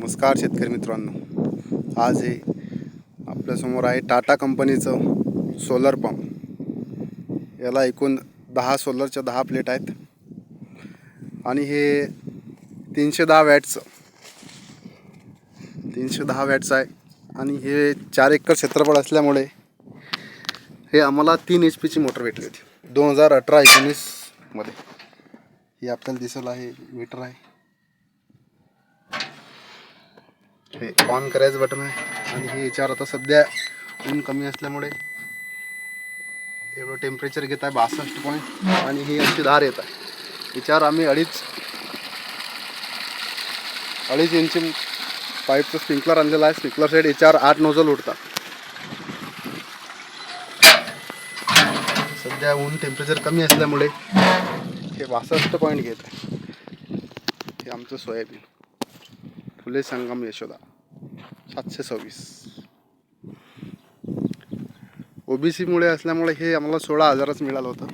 नमस्कार शेतकरी मित्रांनो, आज हे आपल्यासमोर आहे टाटा कंपनीचं सोलर पंप। याला एकूण 10 सोलरच्या 10 प्लेट आहेत आणि हे 310 वॅट्स आहे आणि हे 4 एकर क्षेत्रफळ असल्यामुळे हे आम्हाला 3 HP ची मोटर भेटली होती 2018-19 मध्ये। ही आपल्याला दिसलं आहे मीटर आहे, हे ऑन करायचं बटन आहे आणि हे याच्यावर आता सध्या ऊन कमी असल्यामुळे एवढं टेम्परेचर घेत आहे 62 पॉईंट आणि ही अशी धार येत आहे। याच्यावर आम्ही अडीच इंच पाईपचं स्प्रिंकलर आणलेलं आहे। स्प्रिंकलर साईड याच्यावर 8 नोझल उडतात। सध्या ऊन टेम्परेचर कमी असल्यामुळे हे 62 पॉईंट घेत आहे। हे आमचं सोयाबीन फुले संगम यशोदा 726 OBC मुळे असल्यामुळे हे आम्हाला 16,000च मिळालं होतं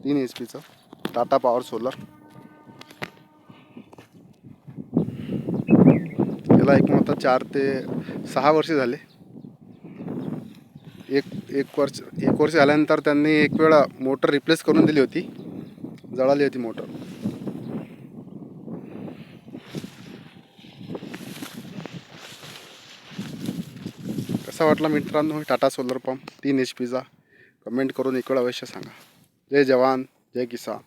3 HP चं टाटा पॉवर सोलर। याला एकूण आता 4 ते 6 वर्ष झाले। एक वर्ष झाल्यानंतर त्यांनी एक वेळा मोटर रिप्लेस करून दिली होती, जळाली होती मोटर। कसा वाटला मित्रांनो टाटा सोलर पंप 3 HP चा? कमेंट करून एक वेळ अवश्य सांगा। जय जवान जय किसान।